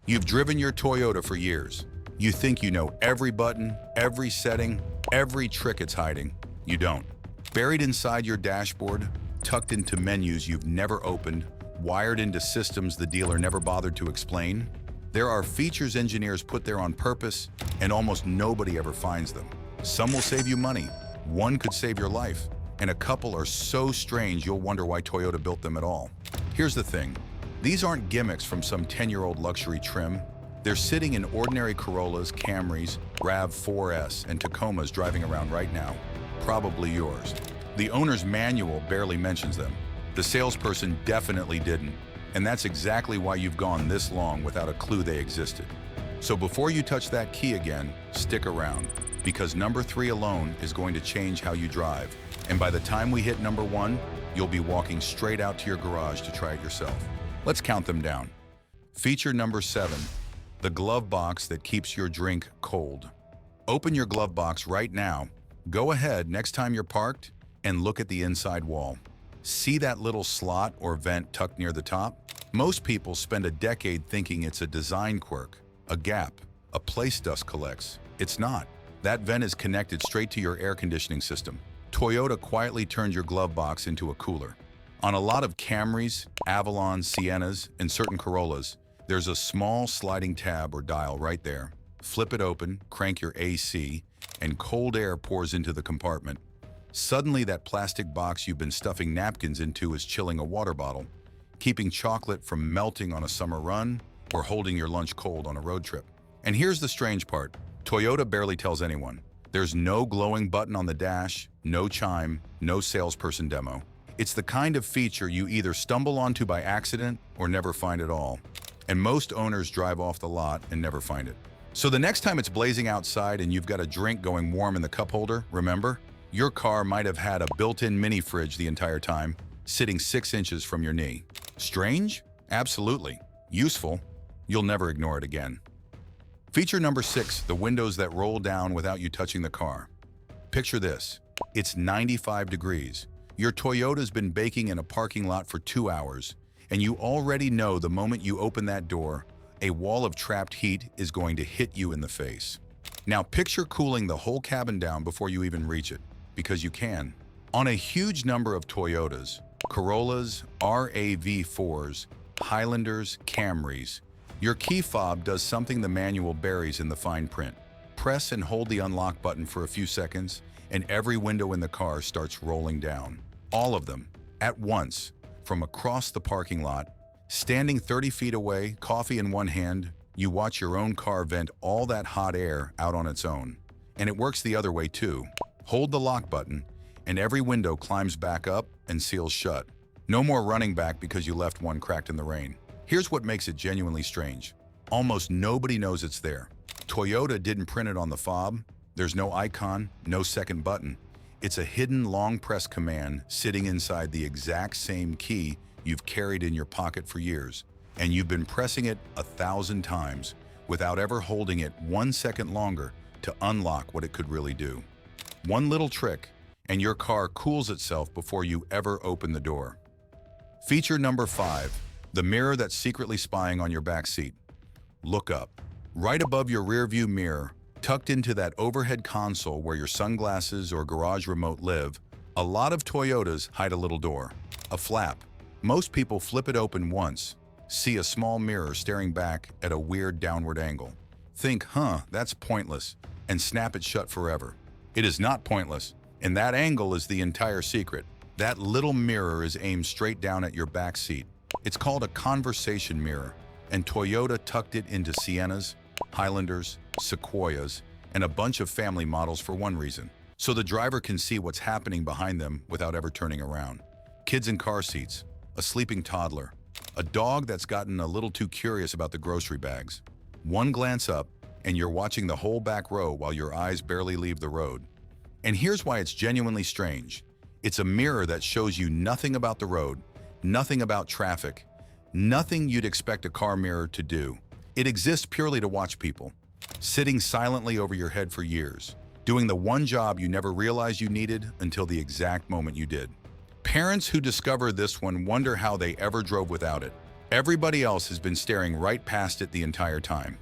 You've driven your Toyota for years. You think you know every button, every setting, every trick it's hiding. You don't. Buried inside your dashboard, tucked into menus you've never opened, wired into systems the dealer never bothered to explain, there are features engineers put there on purpose, and almost nobody ever finds them. Some will save you money, one could save your life, and a couple are so strange you'll wonder why Toyota built them at all. Here's the thing. These aren't gimmicks from some 10-year-old luxury trim. They're sitting in ordinary Corollas, Camrys, RAV4S, and Tacomas driving around right now. Probably yours. The owner's manual barely mentions them. The salesperson definitely didn't. And that's exactly why you've gone this long without a clue they existed. So before you touch that key again, stick around, because number 3 alone is going to change how you drive. And by the time we hit number 1, you'll be walking straight out to your garage to try it yourself. Let's count them down. Feature number 7, the glove box that keeps your drink cold. Open your glove box right now. Go ahead next time you're parked and look at the inside wall. See that little slot or vent tucked near the top? Most people spend a decade thinking it's a design quirk, a gap, a place dust collects. It's not. That vent is connected straight to your air conditioning system. Toyota quietly turned your glove box into a cooler. On a lot of Camrys, Avalons, Siennas, and certain Corollas, there's a small sliding tab or dial right there. Flip it open, crank your AC, and cold air pours into the compartment. Suddenly, that plastic box you've been stuffing napkins into is chilling a water bottle, keeping chocolate from melting on a summer run, or holding your lunch cold on a road trip. And here's the strange part. Toyota barely tells anyone. There's no glowing button on the dash, no chime, no salesperson demo. It's the kind of feature you either stumble onto by accident or never find at all. And most owners drive off the lot and never find it. So the next time it's blazing outside and you've got a drink going warm in the cup holder, remember? Your car might have had a built-in mini fridge the entire time, sitting 6 inches from your knee. Strange? Absolutely. Useful? You'll never ignore it again. Feature number 6, the windows that roll down without you touching the car. Picture this. It's 95 degrees. Your Toyota's been baking in a parking lot for 2 hours, and you already know the moment you open that door, a wall of trapped heat is going to hit you in the face. Now picture cooling the whole cabin down before you even reach it, because you can. On a huge number of Toyotas, Corollas, RAV4s, Highlanders, Camrys, your key fob does something the manual buries in the fine print. Press and hold the unlock button for a few seconds, and every window in the car starts rolling down. All of them, at once, from across the parking lot. Standing 30 feet away, coffee in one hand, you watch your own car vent all that hot air out on its own. And it works the other way too. Hold the lock button, and every window climbs back up and seals shut. No more running back because you left one cracked in the rain. Here's what makes it genuinely strange. Almost nobody knows it's there. Toyota didn't print it on the fob. There's no icon, no second button. It's a hidden long press command sitting inside the exact same key you've carried in your pocket for years, and you've been pressing it 1,000 times without ever holding it 1 second longer to unlock what it could really do. One little trick, and your car cools itself before you ever open the door. Feature number 5, the mirror that's secretly spying on your back seat. Look up. Right above your rearview mirror, tucked into that overhead console where your sunglasses or garage remote live, a lot of Toyotas hide a little door, a flap. Most people flip it open once, see a small mirror staring back at a weird downward angle. Think, that's pointless, and snap it shut forever. It is not pointless, and that angle is the entire secret. That little mirror is aimed straight down at your back seat. It's called a conversation mirror, and Toyota tucked it into Siennas, Highlanders, Sequoias, and a bunch of family models for one reason, so the driver can see what's happening behind them without ever turning around. Kids in car seats, a sleeping toddler, a dog that's gotten a little too curious about the grocery bags. One glance up, and you're watching the whole back row while your eyes barely leave the road. And here's why it's genuinely strange. It's a mirror that shows you nothing about the road, nothing about traffic, nothing you'd expect a car mirror to do. It exists purely to watch people, sitting silently over your head for years, doing the one job you never realized you needed until the exact moment you did. Parents who discover this one wonder how they ever drove without it. Everybody else has been staring right past it the entire time.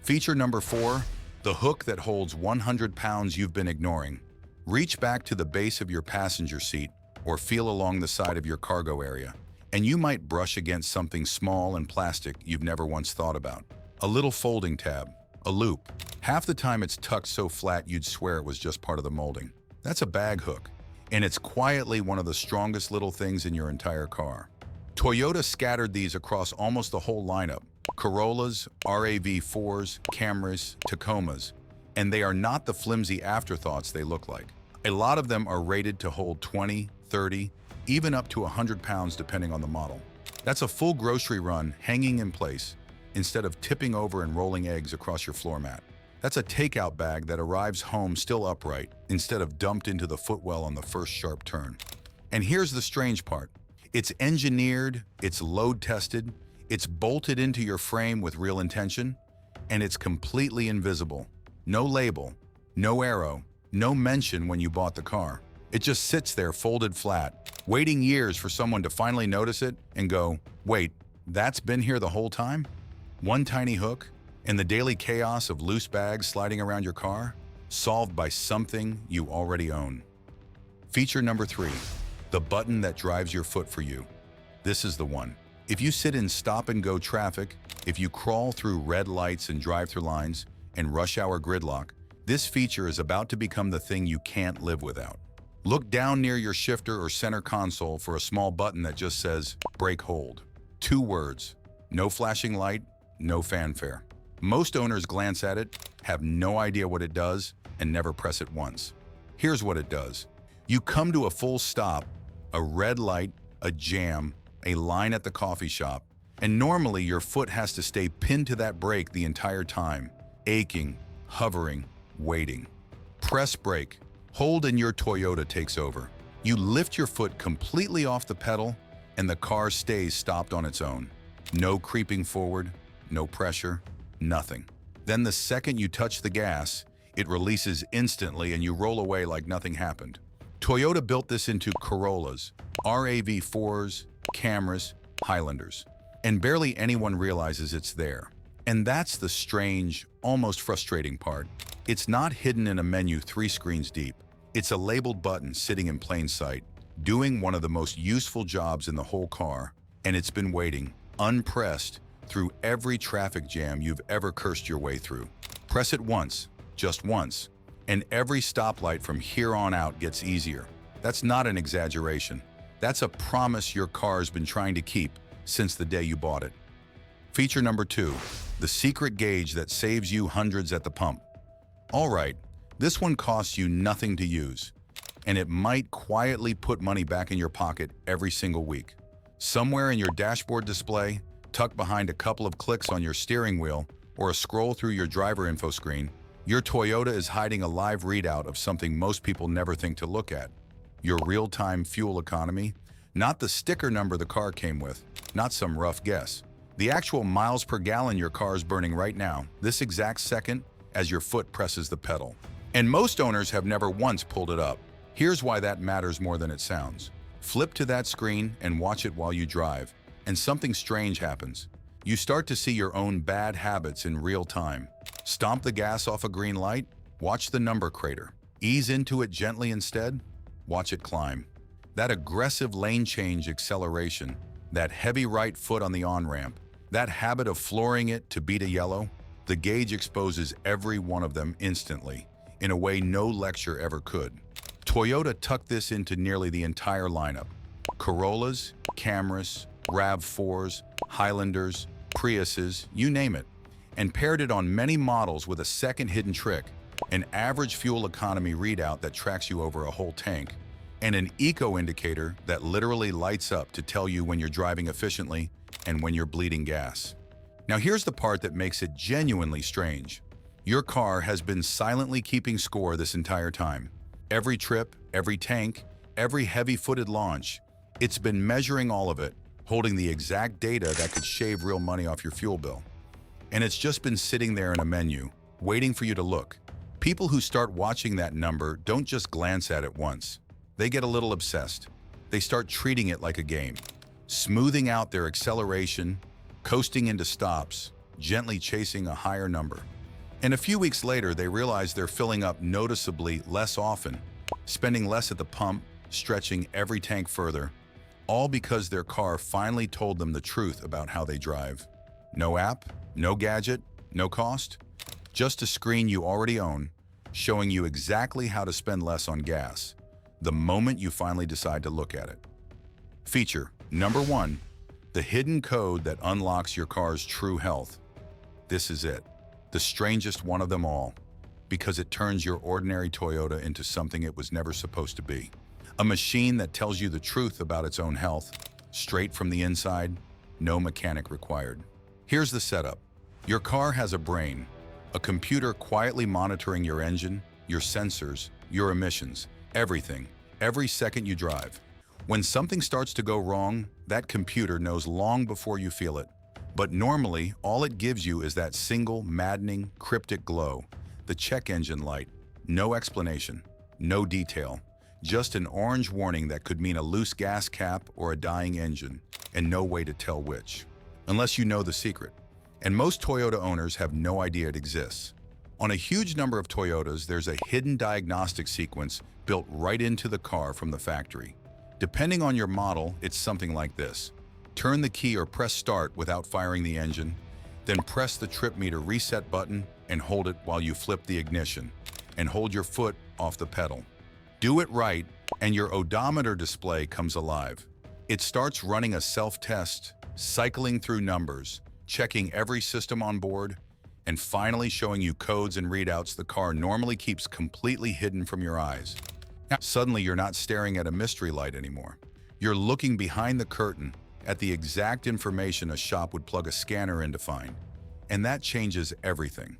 Feature number 4, the hook that holds 100 pounds you've been ignoring. Reach back to the base of your passenger seat or feel along the side of your cargo area, and you might brush against something small and plastic you've never once thought about. A little folding tab, a loop. Half the time it's tucked so flat you'd swear it was just part of the molding. That's a bag hook, and it's quietly one of the strongest little things in your entire car. Toyota scattered these across almost the whole lineup. Corollas, RAV4s, Camrys, Tacomas, and they are not the flimsy afterthoughts they look like. A lot of them are rated to hold 20, 30, even up to 100 pounds depending on the model. That's a full grocery run hanging in place instead of tipping over and rolling eggs across your floor mat. That's a takeout bag that arrives home still upright instead of dumped into the footwell on the first sharp turn. And here's the strange part. It's engineered, it's load tested, it's bolted into your frame with real intention, and it's completely invisible. No label, no arrow, no mention when you bought the car. It just sits there folded flat, waiting years for someone to finally notice it and go, wait, that's been here the whole time? One tiny hook, and the daily chaos of loose bags sliding around your car, solved by something you already own. Feature number 3, the button that drives your foot for you. This is the one. If you sit in stop-and-go traffic, if you crawl through red lights and drive-through lines, and rush hour gridlock, this feature is about to become the thing you can't live without. Look down near your shifter or center console for a small button that just says, brake hold. 2 words. No flashing light, no fanfare. Most owners glance at it, have no idea what it does, and never press it once. Here's what it does. You come to a full stop, a red light, a jam, a line at the coffee shop, and normally your foot has to stay pinned to that brake the entire time, aching, hovering, waiting. Press brake, hold, and your Toyota takes over. You lift your foot completely off the pedal, and the car stays stopped on its own. No creeping forward, no pressure, nothing. Then the second you touch the gas, it releases instantly and you roll away like nothing happened. Toyota built this into Corollas, RAV4s, Camrys, Highlanders, and barely anyone realizes it's there. And that's the strange, almost frustrating part. It's not hidden in a menu 3 screens deep. It's a labeled button sitting in plain sight, doing one of the most useful jobs in the whole car, and it's been waiting, unpressed, through every traffic jam you've ever cursed your way through. Press it once, just once, and every stoplight from here on out gets easier. That's not an exaggeration. That's a promise your car's been trying to keep since the day you bought it. Feature number 2, the secret gauge that saves you hundreds at the pump. All right, this one costs you nothing to use, and it might quietly put money back in your pocket every single week. Somewhere in your dashboard display, tucked behind a couple of clicks on your steering wheel or a scroll through your driver info screen, your Toyota is hiding a live readout of something most people never think to look at. Your real-time fuel economy, not the sticker number the car came with, not some rough guess. The actual miles per gallon your car is burning right now, this exact second, as your foot presses the pedal. And most owners have never once pulled it up. Here's why that matters more than it sounds. Flip to that screen and watch it while you drive, and something strange happens. You start to see your own bad habits in real time. Stomp the gas off a green light, watch the number crater. Ease into it gently instead, watch it climb. That aggressive lane change acceleration, that heavy right foot on the on-ramp, that habit of flooring it to beat a yellow, the gauge exposes every one of them instantly, in a way no lecture ever could. Toyota tucked this into nearly the entire lineup. Corollas, Camrys, RAV4s, Highlanders, Priuses, you name it, and paired it on many models with a second hidden trick, an average fuel economy readout that tracks you over a whole tank, and an eco indicator that literally lights up to tell you when you're driving efficiently and when you're bleeding gas. Now here's the part that makes it genuinely strange. Your car has been silently keeping score this entire time. Every trip, every tank, every heavy-footed launch, it's been measuring all of it, holding the exact data that could shave real money off your fuel bill. And it's just been sitting there in a menu, waiting for you to look. People who start watching that number don't just glance at it once. They get a little obsessed. They start treating it like a game. smoothing out their acceleration, coasting into stops, gently chasing a higher number. And a few weeks later, they realize they're filling up noticeably less often, spending less at the pump, stretching every tank further, all because their car finally told them the truth about how they drive. No app, no gadget, no cost, just a screen you already own, showing you exactly how to spend less on gas, the moment you finally decide to look at it. Feature number 1, the hidden code that unlocks your car's true health. This is it, the strangest one of them all, because it turns your ordinary Toyota into something it was never supposed to be. A machine that tells you the truth about its own health, straight from the inside, no mechanic required. Here's the setup. Your car has a brain, a computer quietly monitoring your engine, your sensors, your emissions, everything, every second you drive. When something starts to go wrong, that computer knows long before you feel it. But normally, all it gives you is that single, maddening, cryptic glow, the check engine light. No explanation, no detail, just an orange warning that could mean a loose gas cap or a dying engine, and no way to tell which. Unless you know the secret. And most Toyota owners have no idea it exists. On a huge number of Toyotas, there's a hidden diagnostic sequence built right into the car from the factory. Depending on your model, it's something like this. Turn the key or press start without firing the engine, then press the trip meter reset button and hold it while you flip the ignition, and hold your foot off the pedal. Do it right, and your odometer display comes alive. It starts running a self-test, cycling through numbers, checking every system on board, and finally showing you codes and readouts the car normally keeps completely hidden from your eyes. Now, suddenly you're not staring at a mystery light anymore. You're looking behind the curtain at the exact information a shop would plug a scanner in to find. And that changes everything.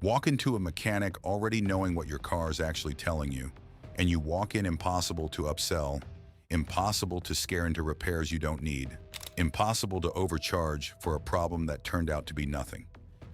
Walk into a mechanic already knowing what your car is actually telling you, and you walk in impossible to upsell, impossible to scare into repairs you don't need, impossible to overcharge for a problem that turned out to be nothing.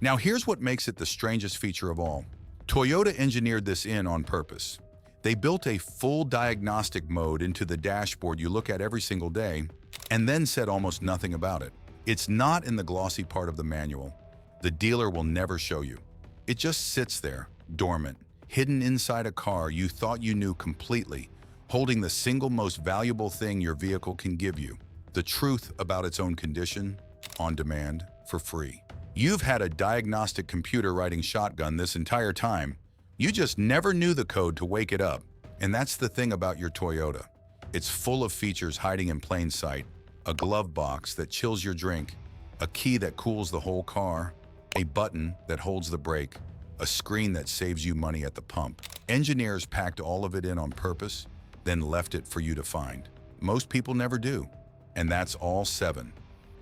Now here's what makes it the strangest feature of all. Toyota engineered this in on purpose. They built a full diagnostic mode into the dashboard you look at every single day, and then said almost nothing about it. It's not in the glossy part of the manual. The dealer will never show you. It just sits there, dormant, hidden inside a car you thought you knew completely, holding the single most valuable thing your vehicle can give you, the truth about its own condition, on demand, for free. You've had a diagnostic computer riding shotgun this entire time. You just never knew the code to wake it up. And that's the thing about your Toyota. It's full of features hiding in plain sight. A glove box that chills your drink, a key that cools the whole car, a button that holds the brake, a screen that saves you money at the pump. Engineers packed all of it in on purpose, then left it for you to find. Most people never do. And that's all 7.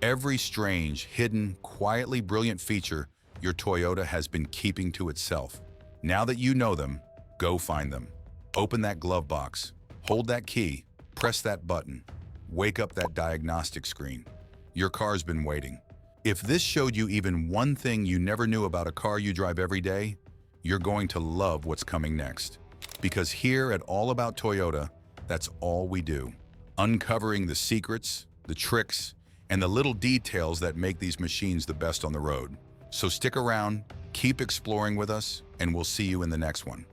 Every strange, hidden, quietly brilliant feature your Toyota has been keeping to itself. Now that you know them, go find them. Open that glove box, hold that key, press that button, wake up that diagnostic screen. Your car's been waiting. If this showed you even one thing you never knew about a car you drive every day, you're going to love what's coming next. Because here at All About Toyota, that's all we do. Uncovering the secrets, the tricks, and the little details that make these machines the best on the road. So stick around, keep exploring with us, and we'll see you in the next one.